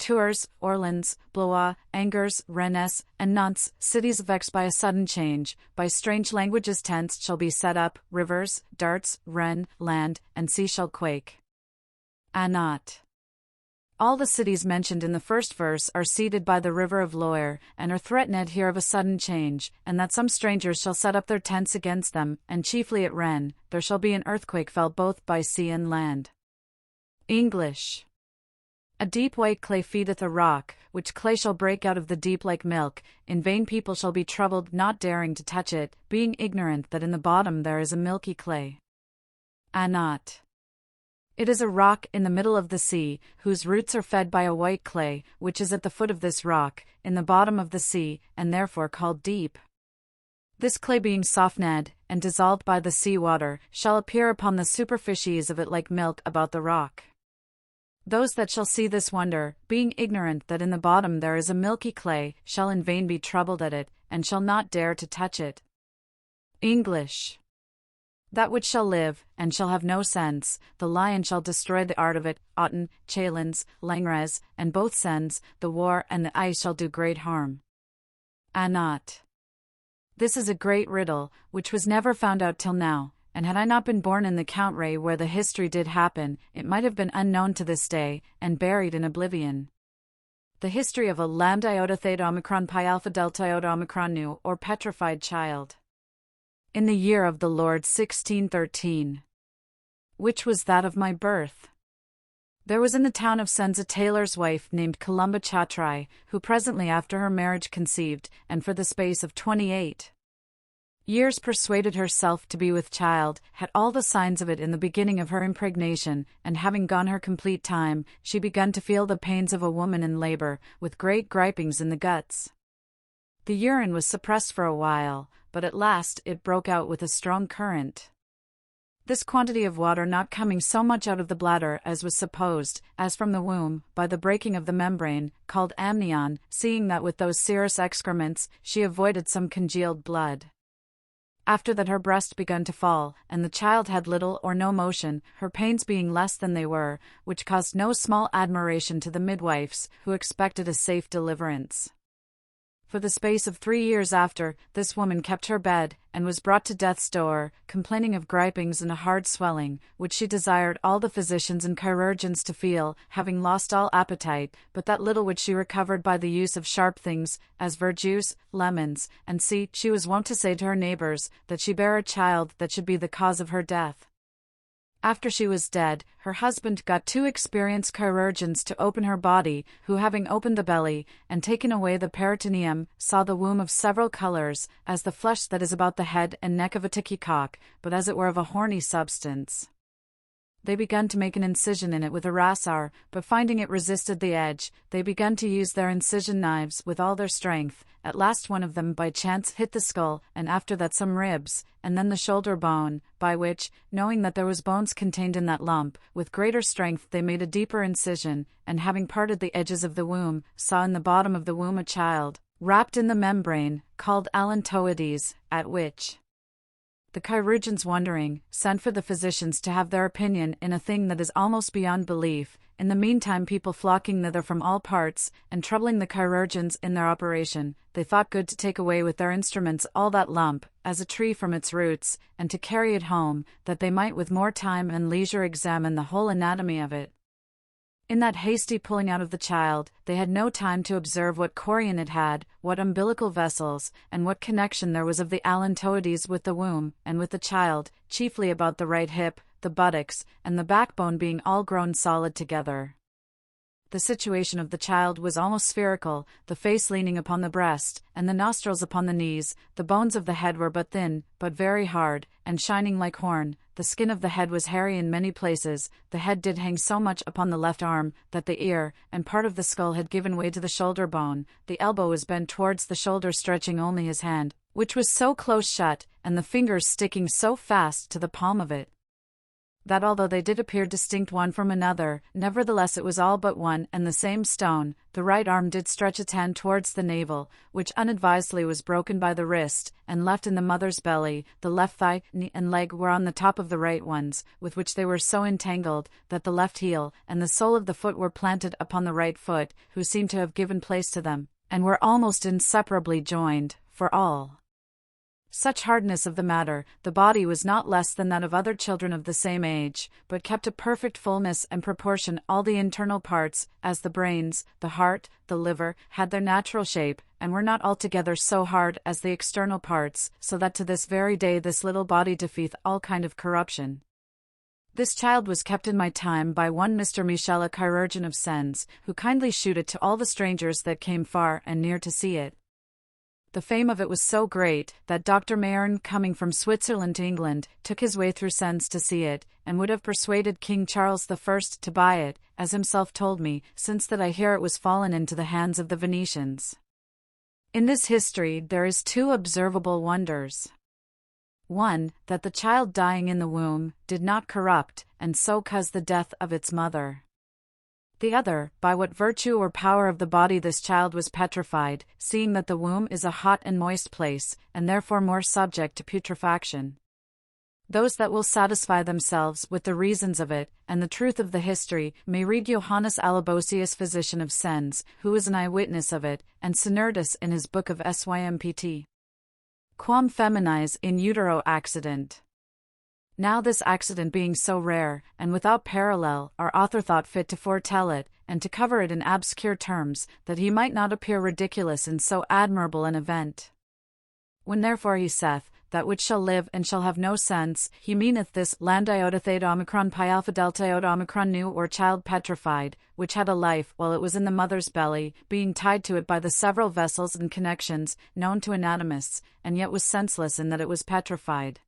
Tours, Orleans, Blois, Angers, Rennes, and Nantes, cities vexed by a sudden change, by strange languages tents shall be set up, rivers, darts, Rhine, land, and sea shall quake. Not. All the cities mentioned in the first verse are seated by the river of Loire, and are threatened here of a sudden change, and that some strangers shall set up their tents against them, and chiefly at Rennes, there shall be an earthquake felt both by sea and land. English. A deep white clay feedeth a rock, which clay shall break out of the deep like milk. In vain people shall be troubled, not daring to touch it, being ignorant that in the bottom there is a milky clay. Not. It is a rock in the middle of the sea, whose roots are fed by a white clay, which is at the foot of this rock, in the bottom of the sea, and therefore called deep. This clay being softened, and dissolved by the sea water, shall appear upon the superficies of it like milk about the rock. Those that shall see this wonder, being ignorant that in the bottom there is a milky clay, shall in vain be troubled at it, and shall not dare to touch it. English. That which shall live, and shall have no sense, the lion shall destroy the art of it, Otten, Chalons, Langres, and both sends, the war and the ice shall do great harm. Not. This is a great riddle, which was never found out till now, and had I not been born in the country where the history did happen, it might have been unknown to this day, and buried in oblivion. The history of a lambda iota theta omicron pi alpha delta iota omicron nu, or petrified child. In the year of the Lord 1613, which was that of my birth, there was in the town of Sens a tailor's wife named Columba Chatrai, who presently after her marriage conceived, and for the space of 28 years persuaded herself to be with child, had all the signs of it in the beginning of her impregnation, and having gone her complete time, she begun to feel the pains of a woman in labor, with great gripings in the guts. The urine was suppressed for a while, but at last it broke out with a strong current. This quantity of water not coming so much out of the bladder as was supposed, as from the womb, by the breaking of the membrane, called amnion, seeing that with those serous excrements, she avoided some congealed blood. After that her breast begun to fall, and the child had little or no motion, her pains being less than they were, which caused no small admiration to the midwives, who expected a safe deliverance. For the space of 3 years after, this woman kept her bed, and was brought to death's door, complaining of gripings and a hard swelling, which she desired all the physicians and chirurgeons to feel, having lost all appetite, but that little which she recovered by the use of sharp things, as verjuice, lemons, and she was wont to say to her neighbors, that she bare a child that should be the cause of her death. After she was dead, her husband got 2 experienced chirurgeons to open her body, who having opened the belly, and taken away the peritoneum, saw the womb of several colors, as the flesh that is about the head and neck of a turkey-cock, but as it were of a horny substance. They begun to make an incision in it with a rasoir, but finding it resisted the edge, they begun to use their incision knives with all their strength. At last one of them by chance hit the skull, and after that some ribs, and then the shoulder bone, by which, knowing that there was bones contained in that lump, with greater strength they made a deeper incision, and having parted the edges of the womb, saw in the bottom of the womb a child, wrapped in the membrane, called allantoides, at which the chirurgeons wondering, sent for the physicians to have their opinion in a thing that is almost beyond belief. In the meantime people flocking thither from all parts, and troubling the chirurgeons in their operation, they thought good to take away with their instruments all that lump, as a tree from its roots, and to carry it home, that they might with more time and leisure examine the whole anatomy of it. In that hasty pulling out of the child, they had no time to observe what chorion it had, what umbilical vessels, and what connection there was of the allantoides with the womb, and with the child, chiefly about the right hip, the buttocks, and the backbone being all grown solid together. The situation of the child was almost spherical, the face leaning upon the breast, and the nostrils upon the knees. The bones of the head were but thin, but very hard, and shining like horn. The skin of the head was hairy in many places. The head did hang so much upon the left arm, that the ear, and part of the skull had given way to the shoulder bone. The elbow was bent towards the shoulder, stretching only his hand, which was so close shut, and the fingers sticking so fast to the palm of it. that although they did appear distinct one from another, nevertheless it was all but one and the same stone. The right arm did stretch its hand towards the navel, which unadvisedly was broken by the wrist, and left in the mother's belly. The left thigh, knee, and leg were on the top of the right ones, with which they were so entangled, that the left heel, and the sole of the foot were planted upon the right foot, who seemed to have given place to them, and were almost inseparably joined, for all such hardness of the matter, the body was not less than that of other children of the same age, but kept a perfect fullness and proportion. All the internal parts, as the brains, the heart, the liver, had their natural shape, and were not altogether so hard as the external parts, so that to this very day this little body defeath all kind of corruption. This child was kept in my time by one Mr. Michel, a chirurgeon of Sens, who kindly shewed it to all the strangers that came far and near to see it. The fame of it was so great, that Dr. Mayerne, coming from Switzerland to England, took his way through Sens to see it, and would have persuaded King Charles I to buy it, as himself told me, since that I hear it was fallen into the hands of the Venetians. In this history there is two observable wonders. One, that the child dying in the womb did not corrupt, and so cause the death of its mother. The other, by what virtue or power of the body this child was petrified, seeing that the womb is a hot and moist place, and therefore more subject to putrefaction. Those that will satisfy themselves with the reasons of it, and the truth of the history, may read Johannes Alabosius, physician of Sens, who is an eyewitness of it, and Senerdus in his book of Sympt. Quam feminis in utero accident. Now this accident being so rare, and without parallel, our author thought fit to foretell it, and to cover it in obscure terms, that he might not appear ridiculous in so admirable an event. When therefore he saith, that which shall live and shall have no sense, he meaneth this land iota theta omicron pi alpha delta iota omicron nu, or child petrified, which had a life while it was in the mother's belly, being tied to it by the several vessels and connections known to anatomists, and yet was senseless in that it was petrified.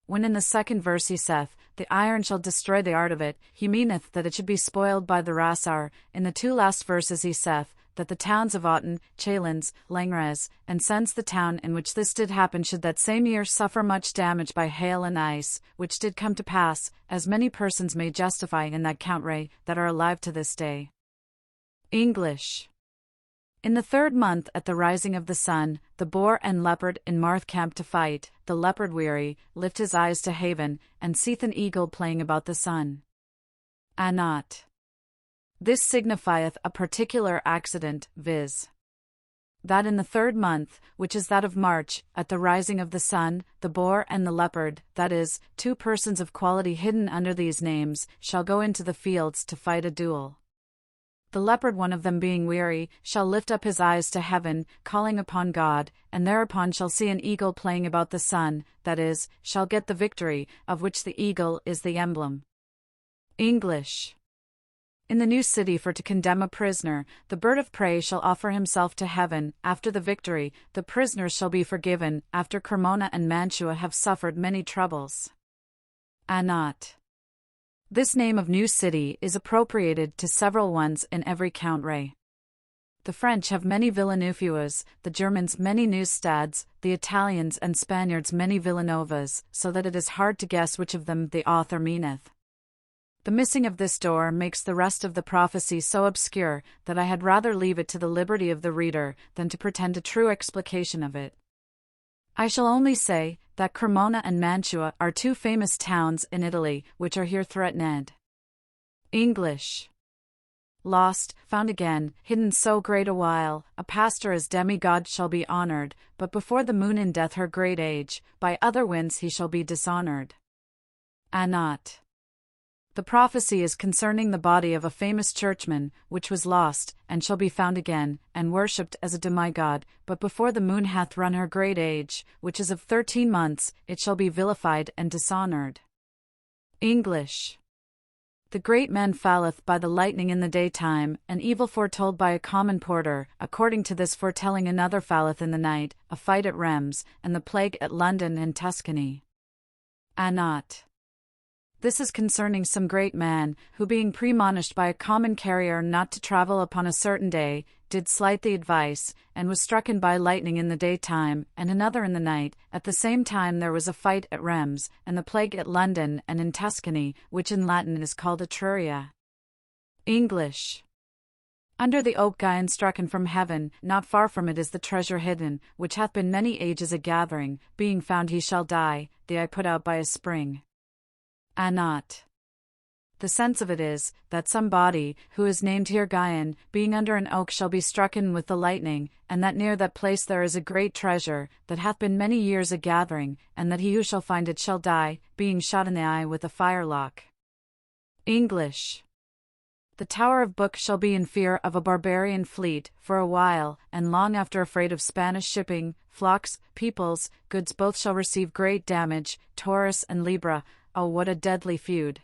When in the second verse he saith, the iron shall destroy the art of it, he meaneth that it should be spoiled by the rasar. In the two last verses he saith, that the towns of Autun, Chalons, Langres, and Sens, the town in which this did happen, should that same year suffer much damage by hail and ice, which did come to pass, as many persons may justify in that country, that are alive to this day. English. In the 3rd month at the rising of the sun, the boar and leopard in Marth camp to fight. The leopard weary, lift his eyes to haven, and seeth an eagle playing about the sun. Anat. This signifieth a particular accident, viz. that in the 3rd month, which is that of March, at the rising of the sun, the boar and the leopard, that is, 2 persons of quality hidden under these names, shall go into the fields to fight a duel. The leopard, one of them being weary, shall lift up his eyes to heaven, calling upon God, and thereupon shall see an eagle playing about the sun, that is, shall get the victory, of which the eagle is the emblem. English. In the new city, for to condemn a prisoner, the bird of prey shall offer himself to heaven. After the victory, the prisoners shall be forgiven, after Cremona and Mantua have suffered many troubles. Anat. This name of new city is appropriated to several ones in every country. The French have many Villeneuves, the Germans many Neustads, the Italians and Spaniards many Villanovas, so that it is hard to guess which of them the author meaneth. The missing of this door makes the rest of the prophecy so obscure that I had rather leave it to the liberty of the reader than to pretend a true explication of it. I shall only say that Cremona and Mantua are 2 famous towns in Italy, which are here threatened. English. Lost, found again, hidden so great a while, a pastor as demigod shall be honored, but before the moon in death her great age, by other winds he shall be dishonored. Anat. The prophecy is concerning the body of a famous churchman, which was lost, and shall be found again, and worshipped as a demigod, but before the moon hath run her great age, which is of 13 months, it shall be vilified and dishonored. English. The great man falleth by the lightning in the daytime, an evil foretold by a common porter, according to this foretelling another falleth in the night, a fight at Rheims, and the plague at London and Tuscany. Anat. This is concerning some great man, who being premonished by a common carrier not to travel upon a certain day, did slight the advice, and was strucken by lightning in the daytime, and another in the night. At the same time there was a fight at Rheims, and the plague at London and in Tuscany, which in Latin is called Etruria. English. Under the oak Gaen strucken from heaven, not far from it is the treasure hidden, which hath been many ages a gathering, being found he shall die, the eye put out by a spring. Not. The sense of it is, that some body, who is named here Gaen, being under an oak shall be strucken with the lightning, and that near that place there is a great treasure, that hath been many years a gathering, and that he who shall find it shall die, being shot in the eye with a firelock. English. The Tower of Book shall be in fear of a barbarian fleet, for a while, and long after afraid of Spanish shipping, flocks, peoples, goods both shall receive great damage, Taurus and Libra, oh what a deadly feud.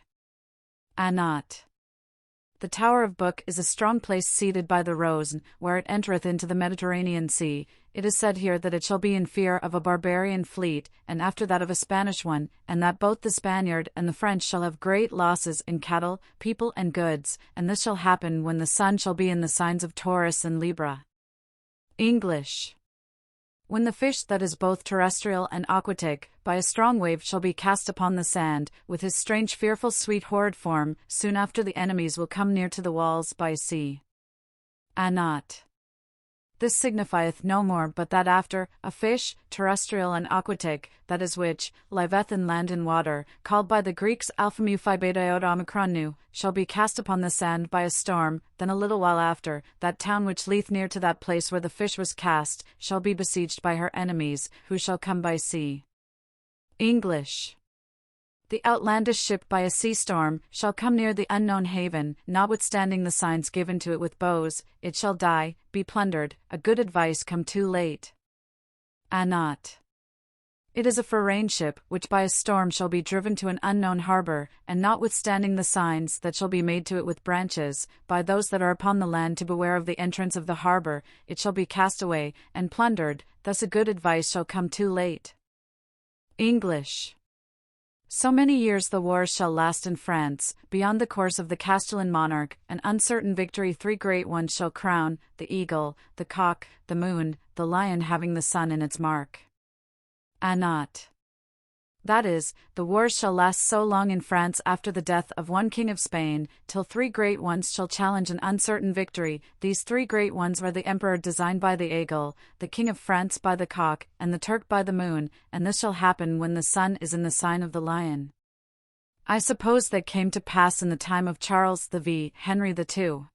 Not. The Tower of Book is a strong place seated by the Rhone, where it entereth into the Mediterranean Sea. It is said here that it shall be in fear of a barbarian fleet, and after that of a Spanish one, and that both the Spaniard and the French shall have great losses in cattle, people and goods, and this shall happen when the sun shall be in the signs of Taurus and Libra. English. When the fish that is both terrestrial and aquatic, by a strong wave shall be cast upon the sand, with his strange fearful sweet horrid form, soon after the enemies will come near to the walls by sea. Not. This signifieth no more but that after, a fish, terrestrial and aquatic, that is which, liveth in land and water, called by the Greeks alpha mu phi beta iota omicron nu, shall be cast upon the sand by a storm, then a little while after, that town which lieth near to that place where the fish was cast, shall be besieged by her enemies, who shall come by sea. English. The outlandish ship by a sea storm shall come near the unknown haven, notwithstanding the signs given to it with bows, it shall die, be plundered, a good advice come too late. Not. It is a foreign ship, which by a storm shall be driven to an unknown harbor, and notwithstanding the signs that shall be made to it with branches, by those that are upon the land to beware of the entrance of the harbor, it shall be cast away, and plundered, thus a good advice shall come too late. English. So many years the wars shall last in France, beyond the course of the Castellan monarch, an uncertain victory 3 great ones shall crown, the eagle, the cock, the moon, the lion having the sun in its mark. Not. That is, the wars shall last so long in France after the death of one king of Spain, till 3 great ones shall challenge an uncertain victory. These 3 great ones were the emperor designed by the eagle, the king of France by the cock, and the Turk by the moon, and this shall happen when the sun is in the sign of the lion. I suppose that came to pass in the time of Charles V, Henry II,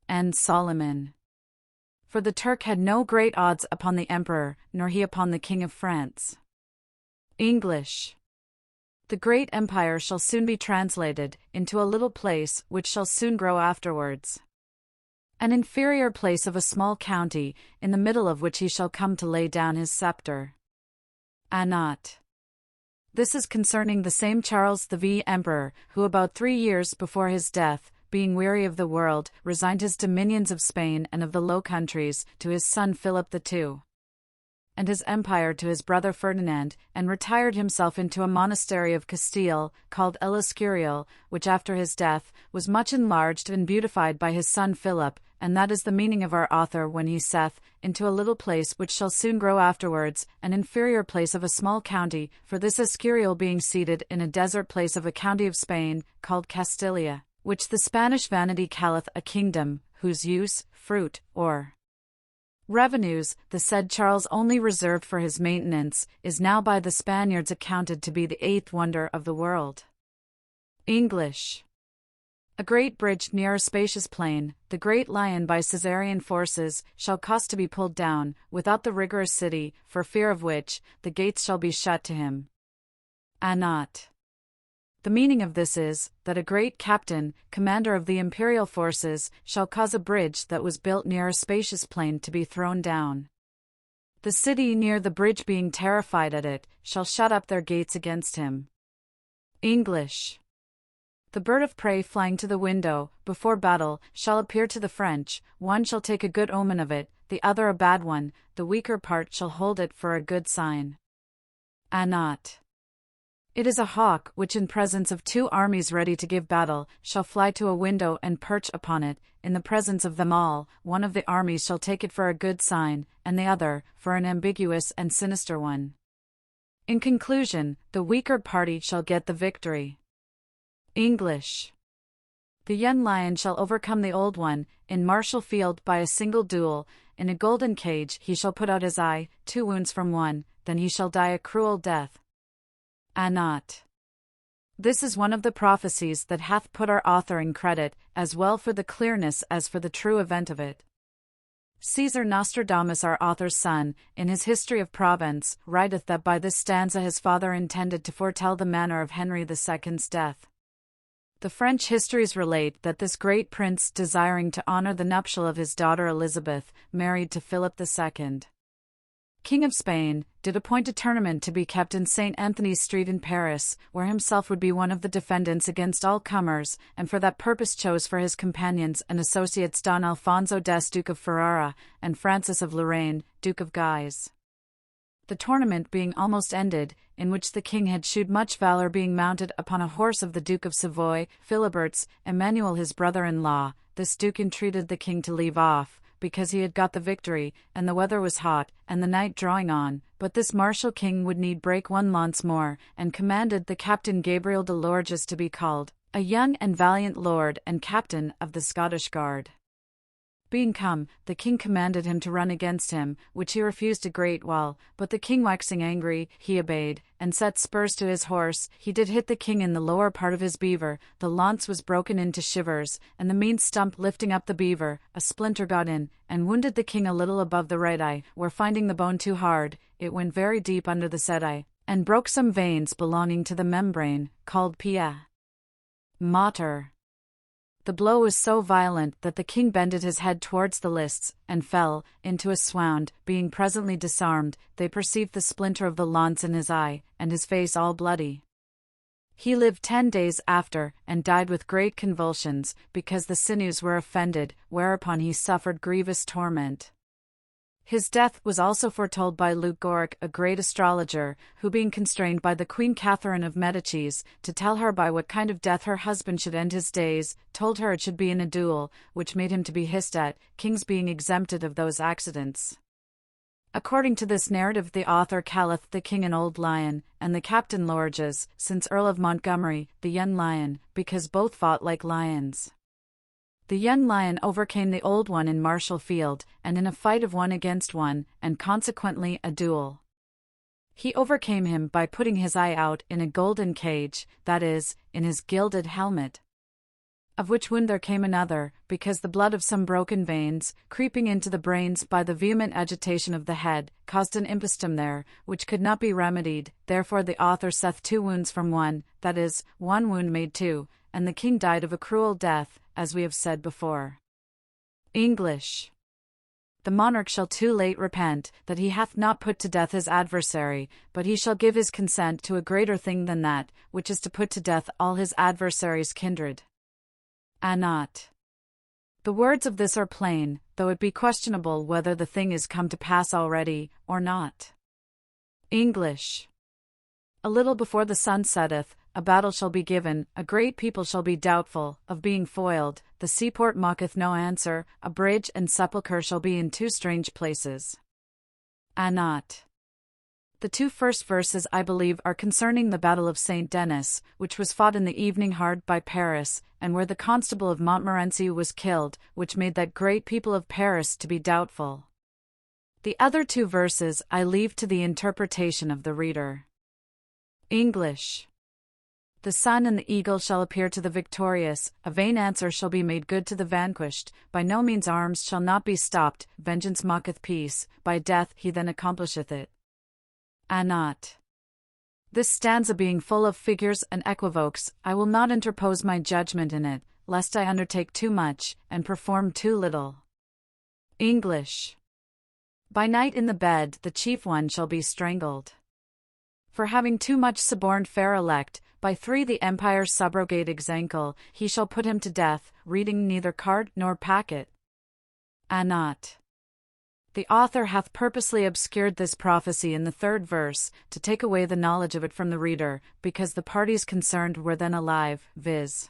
and Solomon. For the Turk had no great odds upon the emperor, nor he upon the king of France. English. The great empire shall soon be translated into a little place which shall soon grow afterwards. An inferior place of a small county, in the middle of which he shall come to lay down his scepter. Not. This is concerning the same Charles V Emperor, who about 3 years before his death, being weary of the world, resigned his dominions of Spain and of the Low Countries to his son Philip II, and his empire to his brother Ferdinand, and retired himself into a monastery of Castile, called El Escurial, which after his death, was much enlarged and beautified by his son Philip, and that is the meaning of our author when he saith, into a little place which shall soon grow afterwards, an inferior place of a small county, for this Escurial being seated in a desert place of a county of Spain, called Castilia, which the Spanish vanity calleth a kingdom, whose use, fruit, or revenues, the said Charles only reserved for his maintenance, is now by the Spaniards accounted to be the 8th wonder of the world. English. A great bridge near a spacious plain, the great lion by Caesarian forces, shall cause to be pulled down, without the rigorous city, for fear of which, the gates shall be shut to him. Not. The meaning of this is, that a great captain, commander of the imperial forces, shall cause a bridge that was built near a spacious plain to be thrown down. The city near the bridge being terrified at it, shall shut up their gates against him. English. The bird of prey flying to the window, before battle, shall appear to the French, one shall take a good omen of it, the other a bad one, the weaker part shall hold it for a good sign. Not. It is a hawk which in presence of two armies ready to give battle, shall fly to a window and perch upon it, in the presence of them all. One of the armies shall take it for a good sign, and the other, for an ambiguous and sinister one. In conclusion, the weaker party shall get the victory. English. The young lion shall overcome the old one, in martial field by a single duel. In a golden cage he shall put out his eye, 2 wounds from one, then he shall die a cruel death. Not. This is one of the prophecies that hath put our author in credit, as well for the clearness as for the true event of it. Caesar Nostradamus, our author's son, in his History of Provence, writeth that by this stanza his father intended to foretell the manner of Henry II's death. The French histories relate that this great prince, desiring to honor the nuptial of his daughter Elizabeth, married to Philip II, King of Spain, did appoint a tournament to be kept in St. Anthony's Street in Paris, where himself would be one of the defendants against all comers, and for that purpose chose for his companions and associates Don Alfonso d'Este, Duke of Ferrara, and Francis of Lorraine, Duke of Guise. The tournament being almost ended, in which the king had shewed much valour, being mounted upon a horse of the Duke of Savoy, Philibert's, Emmanuel his brother-in-law, this duke entreated the king to leave off, because he had got the victory, and the weather was hot, and the night drawing on, but this martial king would need break one lance more, and commanded the Captain Gabriel de Lorges to be called, a young and valiant lord and captain of the Scottish Guard. Being come, the king commanded him to run against him, which he refused a great while, but the king waxing angry, he obeyed, and set spurs to his horse. He did hit the king in the lower part of his beaver, the lance was broken into shivers, and the mean stump lifting up the beaver, a splinter got in, and wounded the king a little above the right eye, where finding the bone too hard, it went very deep under the said eye, and broke some veins belonging to the membrane, called pia mater. The blow was so violent that the king bended his head towards the lists, and fell into a swound. Being presently disarmed, they perceived the splinter of the lance in his eye, and his face all bloody. He lived 10 days after, and died with great convulsions, because the sinews were offended, whereupon he suffered grievous torment. His death was also foretold by Luke Goric, a great astrologer, who being constrained by the Queen Catherine of Medicis, to tell her by what kind of death her husband should end his days, told her it should be in a duel, which made him to be hissed at, kings being exempted of those accidents. According to this narrative the author calleth the king an old lion, and the captain Lorges, since Earl of Montgomery, the young lion, because both fought like lions. The young lion overcame the old one in martial field, and in a fight of one against one, and consequently a duel. He overcame him by putting his eye out in a golden cage, that is, in his gilded helmet. Of which wound there came another, because the blood of some broken veins, creeping into the brains by the vehement agitation of the head, caused an impostum there, which could not be remedied. Therefore the author saith 2 wounds from one, that is, 1 wound made 2, and the king died of a cruel death, as we have said before. English. The monarch shall too late repent, that he hath not put to death his adversary, but he shall give his consent to a greater thing than that, which is to put to death all his adversary's kindred. Not. The words of this are plain, though it be questionable whether the thing is come to pass already, or not. English. A little before the sun setteth, a battle shall be given, a great people shall be doubtful of being foiled, the seaport mocketh no answer, a bridge and sepulchre shall be in 2 strange places. Not. The 2 first verses I believe are concerning the battle of Saint Denis, which was fought in the evening hard by Paris, and where the constable of Montmorency was killed, which made that great people of Paris to be doubtful. The other 2 verses I leave to the interpretation of the reader. English. The sun and the eagle shall appear to the victorious, a vain answer shall be made good to the vanquished, by no means arms shall not be stopped, vengeance mocketh peace, by death he then accomplisheth it. Not. This stanza being full of figures and equivoques, I will not interpose my judgment in it, lest I undertake too much, and perform too little. English. By night in the bed the chief one shall be strangled. For having too much suborned fair elect, by 3 the empire's subrogate example, he shall put him to death, reading neither card nor packet. Not. The author hath purposely obscured this prophecy in the 3rd verse, to take away the knowledge of it from the reader, because the parties concerned were then alive, viz.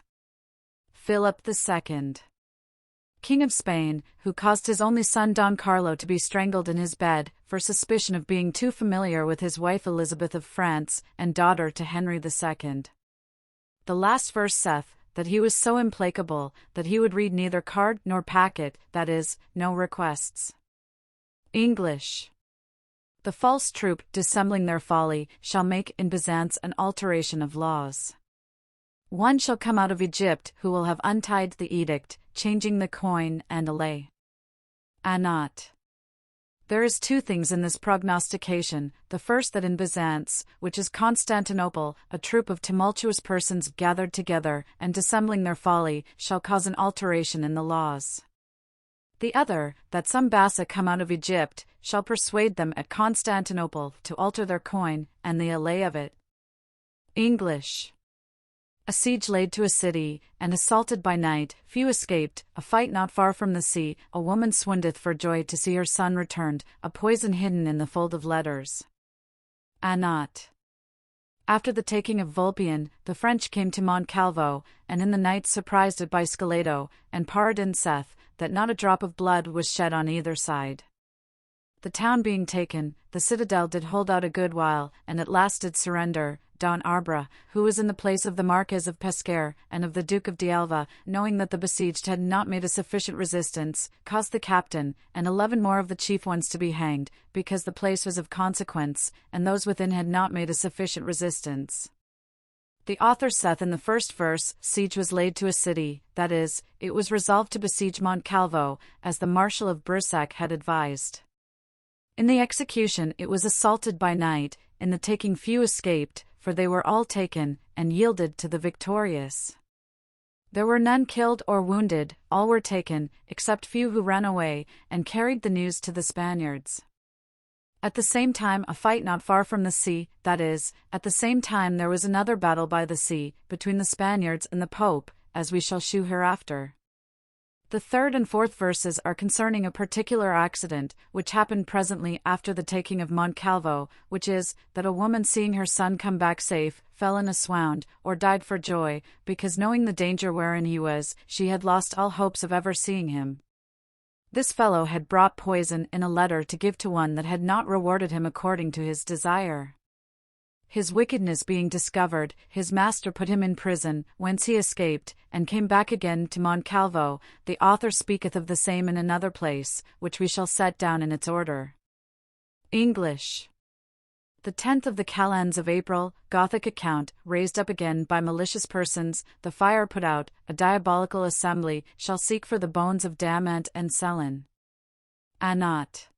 Philip II, King of Spain, who caused his only son Don Carlo to be strangled in his bed, for suspicion of being too familiar with his wife Elizabeth of France, and daughter to Henry II. The last verse saith, that he was so implacable, that he would read neither card nor packet, that is, no requests. English. The false troop, dissembling their folly, shall make in Byzance an alteration of laws. One shall come out of Egypt, who will have untied the edict, changing the coin and allay. Not. There is 2 things in this prognostication. The first, that in Byzance, which is Constantinople, a troop of tumultuous persons gathered together, and dissembling their folly, shall cause an alteration in the laws. The other, that some Bassa come out of Egypt, shall persuade them at Constantinople to alter their coin, and the allay of it. English. A siege laid to a city, and assaulted by night, few escaped, a fight not far from the sea, a woman swooneth for joy to see her son returned, a poison hidden in the fold of letters. Not. After the taking of Vulpian, the French came to Montcalvo, and in the night surprised it by Scaleto, and Paradin saith, that not a drop of blood was shed on either side. The town being taken, the citadel did hold out a good while, and at last did surrender. Don Arbra, who was in the place of the Marquez of Pesquer, and of the Duke of D'Alva, knowing that the besieged had not made a sufficient resistance, caused the captain, and 11 more of the chief ones to be hanged, because the place was of consequence, and those within had not made a sufficient resistance. The author saith in the 1st verse, siege was laid to a city, that is, it was resolved to besiege Montcalvo, as the Marshal of Brissac had advised. In the execution it was assaulted by night, in the taking few escaped, for they were all taken, and yielded to the victorious. There were none killed or wounded, all were taken, except few who ran away, and carried the news to the Spaniards. At the same time a fight not far from the sea, that is, at the same time there was another battle by the sea, between the Spaniards and the Pope, as we shall shew hereafter. The 3rd and 4th verses are concerning a particular accident, which happened presently after the taking of Montcalvo, which is, that a woman seeing her son come back safe, fell in a swound, or died for joy, because knowing the danger wherein he was, she had lost all hopes of ever seeing him. This fellow had brought poison in a letter to give to one that had not rewarded him according to his desire. His wickedness being discovered, his master put him in prison, whence he escaped, and came back again to Montcalvo. The author speaketh of the same in another place, which we shall set down in its order. English. The 10th of the calends of April, Gothic account, raised up again by malicious persons, the fire put out, a diabolical assembly, shall seek for the bones of Damant and Selin. Not.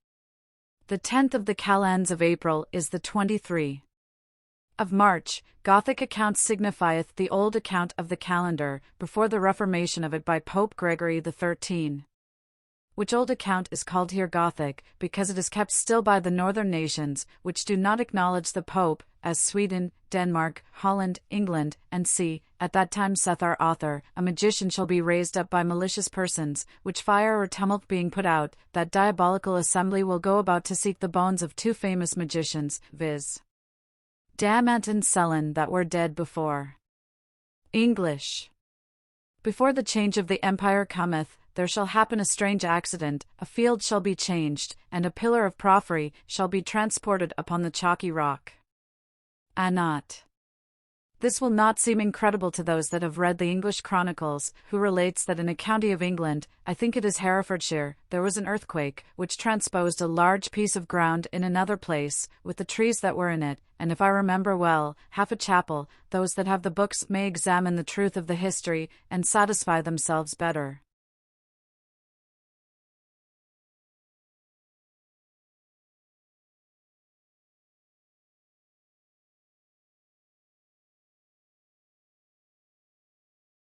The 10th of the calends of April is the 23 of March. Gothic account signifieth the old account of the calendar, before the reformation of it by Pope Gregory XIII. Which old account is called here Gothic, because it is kept still by the northern nations, which do not acknowledge the Pope, as Sweden, Denmark, Holland, England, and see, at that time saith our author, a magician shall be raised up by malicious persons, which fire or tumult being put out, that diabolical assembly will go about to seek the bones of 2 famous magicians, viz. Damant and Selin, that were dead before. English. Before the change of the empire cometh, there shall happen a strange accident, a field shall be changed, and a pillar of porphyry shall be transported upon the chalky rock. Not. This will not seem incredible to those that have read the English Chronicles, who relates that in a county of England, I think it is Herefordshire, there was an earthquake, which transposed a large piece of ground in another place, with the trees that were in it, and if I remember well, half a chapel. Those that have the books may examine the truth of the history, and satisfy themselves better.